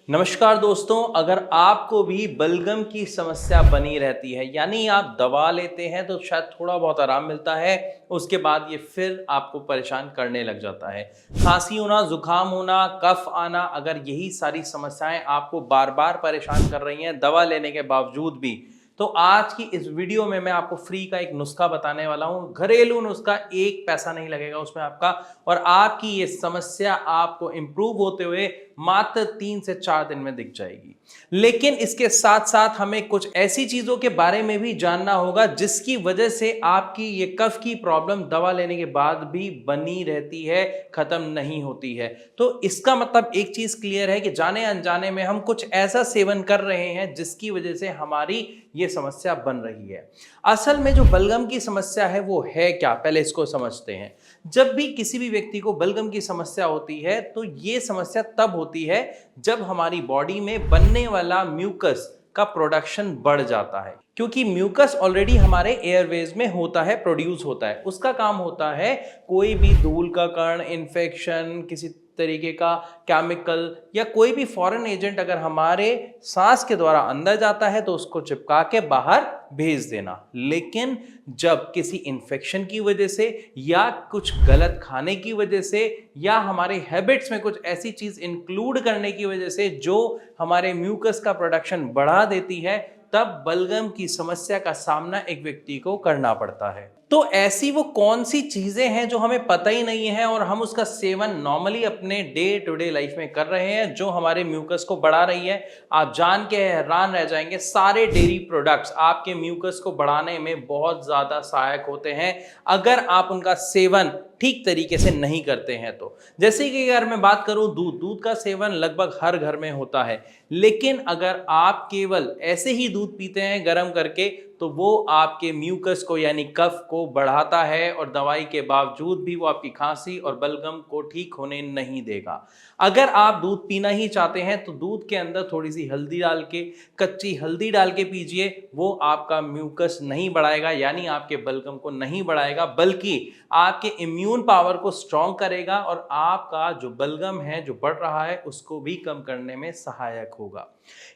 नमस्कार दोस्तों, अगर आपको भी बलगम की समस्या बनी रहती है, यानी आप दवा लेते हैं तो शायद थोड़ा बहुत आराम मिलता है, उसके बाद ये फिर आपको परेशान करने लग जाता है। खांसी होना, जुकाम होना, कफ आना, अगर यही सारी समस्याएं आपको बार बार परेशान कर रही हैं दवा लेने के बावजूद भी, तो आज की इस वीडियो में मैं आपको फ्री का एक नुस्खा बताने वाला हूं। घरेलू नुस्खा, एक पैसा नहीं लगेगा उसमें आपका, और आपकी ये समस्या आपको इंप्रूव होते हुए मात्र 3 से 4 दिन में दिख जाएगी। लेकिन इसके साथ साथ हमें कुछ ऐसी चीजों के बारे में भी जानना होगा जिसकी वजह से आपकी ये कफ की प्रॉब्लम दवा लेने के बाद भी बनी रहती है, खत्म नहीं होती है। तो इसका मतलब एक चीज क्लियर है कि जाने अनजाने में हम कुछ ऐसा सेवन कर रहे हैं जिसकी वजह से हमारी ये समस्या बन रही है। असल में जो बलगम की समस्या है वो है क्या, पहले इसको समझते हैं। जब भी किसी भी व्यक्ति को बलगम की समस्या होती है तो ये समस्या तब होती है जब हमारी बॉडी में बनने वाला म्यूकस का प्रोडक्शन बढ़ जाता है, क्योंकि म्यूकस ऑलरेडी हमारे एयरवेज में होता है, प्रोड्यूस होता है। उसका काम होता है कोई भी धूल का कण, इन्फेक्शन, किसी तरीके का केमिकल या कोई भी फॉरेन एजेंट अगर हमारे सांस के द्वारा अंदर जाता है तो उसको चिपका के बाहर भेज देना। लेकिन जब किसी इन्फेक्शन की वजह से या कुछ गलत खाने की वजह से या हमारे हैबिट्स में कुछ ऐसी चीज इंक्लूड करने की वजह से जो हमारे म्यूकस का प्रोडक्शन बढ़ा देती है, तब बलगम की समस्या का सामना एक व्यक्ति को करना पड़ता है। तो ऐसी वो कौन सी चीजें हैं जो हमें पता ही नहीं है और हम उसका सेवन नॉर्मली अपने डे टू डे लाइफ में कर रहे हैं जो हमारे म्यूकस को बढ़ा रही है? आप जान के हैरान रह जाएंगे, सारे डेयरी प्रोडक्ट्स आपके म्यूकस को बढ़ाने में बहुत ज्यादा सहायक होते हैं अगर आप उनका सेवन ठीक तरीके से नहीं करते हैं तो। जैसे कि अगर मैं बात करूं दूध का सेवन लगभग हर घर में होता है, लेकिन अगर आप केवल ऐसे ही दूध पीते हैं गर्म करके तो वो आपके म्यूकस को यानी कफ को बढ़ाता है और दवाई के बावजूद भी वो आपकी खांसी और बलगम को ठीक होने नहीं देगा। अगर आप दूध पीना ही चाहते हैं तो दूध के अंदर थोड़ी सी हल्दी डाल के, कच्ची हल्दी डाल के पीजिए। वो आपका म्यूकस नहीं बढ़ाएगा यानी आपके बलगम को नहीं बढ़ाएगा, बल्कि आपके इम्यून पावर को स्ट्रॉन्ग करेगा और आपका जो बलगम है जो बढ़ रहा है उसको भी कम करने में सहायक होगा।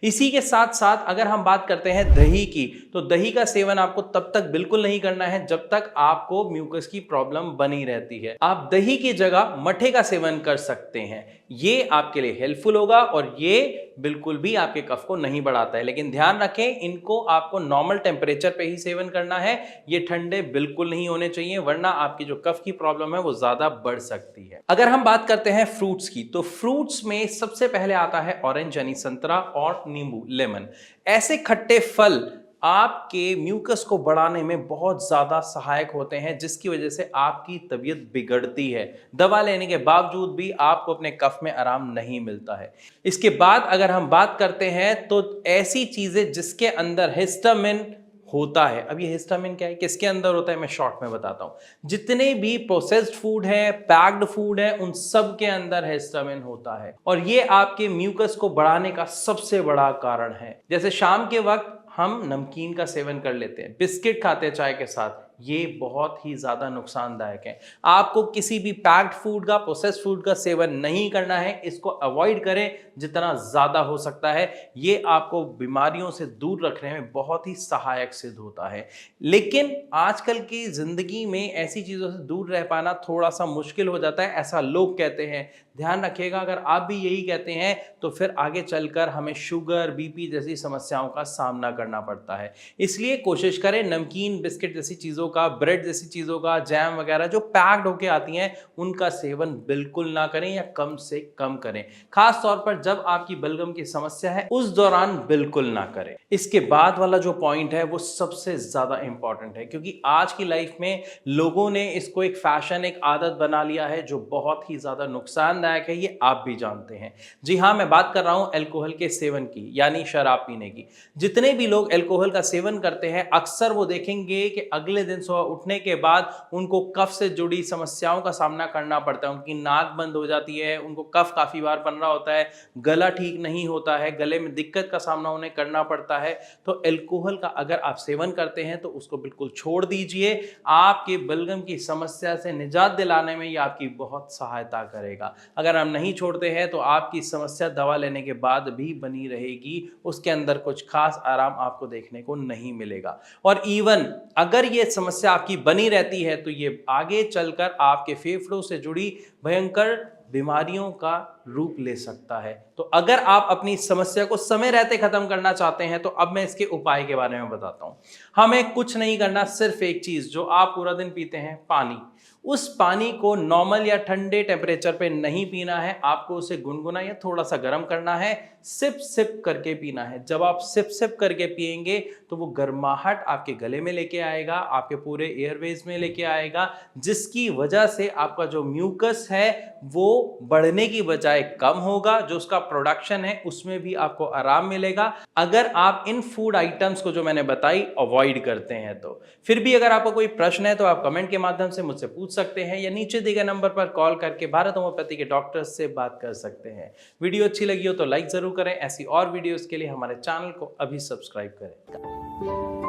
इसी के साथ साथ अगर हम बात करते हैं दही की, तो दही का सेवन आपको तब तक बिल्कुल नहीं करना है जब तक आपको म्यूकस की प्रॉब्लम बनी रहती है। आप दही की जगह मठे का सेवन कर सकते हैं, ये आपके लिए हेल्पफुल होगा और ये बिल्कुल भी आपके कफ को नहीं बढ़ाता है। लेकिन ध्यान रखें, इनको आपको नॉर्मल टेम्परेचर पे ही सेवन करना है, ये ठंडे बिल्कुल नहीं होने चाहिए, वरना आपकी जो कफ की प्रॉब्लम है वो ज्यादा बढ़ सकती है। अगर हम बात करते हैं फ्रूट्स की, तो फ्रूट्स में सबसे पहले आता है ऑरेंज यानी संतरा और नींबू, लेमन। ऐसे खट्टे फल आपके म्यूकस को बढ़ाने में बहुत ज्यादा सहायक होते हैं, जिसकी वजह से आपकी तबीयत बिगड़ती है। दवा लेने के बावजूद भी आपको अपने कफ में आराम नहीं मिलता है। इसके बाद अगर हम बात करते हैं तो ऐसी चीजें जिसके अंदर हिस्टामिन होता है। अब ये हिस्टामिन क्या है, किसके अंदर होता है, मैं शॉर्ट में बताता हूं। जितने भी प्रोसेस्ड फूड है, पैक्ड फूड है, उन सब के अंदर हिस्टामिन होता है और ये आपके म्यूकस को बढ़ाने का सबसे बड़ा कारण है। जैसे शाम के वक्त हम नमकीन का सेवन कर लेते हैं, बिस्किट खाते हैं चाय के साथ, ये बहुत ही ज्यादा नुकसानदायक है। आपको किसी भी पैक्ड फूड का, प्रोसेस्ड फूड का सेवन नहीं करना है, इसको अवॉइड करें जितना ज्यादा हो सकता है। ये आपको बीमारियों से दूर रखने में बहुत ही सहायक सिद्ध होता है। लेकिन आजकल की जिंदगी में ऐसी चीजों से दूर रह पाना थोड़ा सा मुश्किल हो जाता है, ऐसा लोग कहते हैं। ध्यान रखिएगा, अगर आप भी यही कहते हैं तो फिर आगे चलकर हमें शुगर, बीपी जैसी समस्याओं का सामना करना पड़ता है। इसलिए कोशिश करें नमकीन, बिस्किट जैसी चीजों का, ब्रेड जैसी चीजों का, जैम वगैरह जो पैक्ड होके आती हैं, उनका सेवन बिल्कुल ना करें या कम से कम करें। खास तौर पर जब आपकी बलगम की समस्या है उस दौरान बिल्कुल ना करें। इसके बाद वाला जो पॉइंट है वो सबसे ज्यादा इंपॉर्टेंट है, क्योंकि आज की लाइफ में लोगों ने इसको एक फैशन, एक आदत बना लिया है जो बहुत ही ज्यादा नुकसानदायक है, ये आप भी जानते हैं। जी हाँ, मैं बात कर रहा हूं अल्कोहल के सेवन की, यानी शराब पीने की। जितने भी लोग अल्कोहल का सेवन करते हैं अक्सर वो देखेंगे कि अगले दिन दिन सुबह उठने के बाद उनको कफ से जुड़ी समस्याओं का सामना करना पड़ता है, उनकी नाक बंद हो जाती है, उनको कफ काफ़ी बार बन रहा होता है, गला ठीक नहीं होता है, गले में दिक्कत का सामना उन्हें करना पड़ता है। तो अल्कोहल का अगर आप सेवन करते हैं तो उसको बिल्कुल छोड़ दीजिए। आपके बलगम की समस्या से निजात दिलाने में ये आपकी बहुत सहायता करेगा। अगर आप नहीं छोड़ते हैं तो आपकी समस्या दवा लेने के बाद भी बनी रहेगी, उसके अंदर कुछ खास आराम आपको देखने को नहीं मिलेगा। और इवन अगर ये समस्या आपकी बनी रहती है तो ये आगे चलकर आपके फेफड़ों से जुड़ी भयंकर बीमारियों का रूप ले सकता है। तो अगर आप अपनी समस्या को समय रहते खत्म करना चाहते हैं तो अब मैं इसके उपाय के बारे में बताता हूं। हमें कुछ नहीं करना, सिर्फ एक चीज, जो आप पूरा दिन पीते हैं पानी, उस पानी को नॉर्मल या ठंडे टेम्परेचर पे नहीं पीना है, आपको उसे गुनगुना या थोड़ा सा गर्म करना है, सिप सिप करके पीना है। जब आप सिप सिप करके पिएंगे तो वो गर्माहट आपके गले में लेके आएगा, आपके पूरे एयरवेज में लेके आएगा, जिसकी वजह से आपका जो म्यूकस है वो बढ़ने की बजाय कम होगा, जो उसका प्रोडक्शन है उसमें भी आपको आराम मिलेगा, अगर आप इन फूड आइटम्स को जो मैंने बताई अवॉइड करते हैं तो। फिर भी अगर आपको कोई प्रश्न है तो आप कमेंट के माध्यम से मुझसे पूछ सकते हैं या नीचे दिए गए नंबर पर कॉल करके भारत होम्योपैथी के डॉक्टर्स से बात कर सकते हैं। वीडियो अच्छी लगी हो तो लाइक जरूर करें। ऐसी और वीडियोस के लिए हमारे चैनल को अभी सब्सक्राइब करें।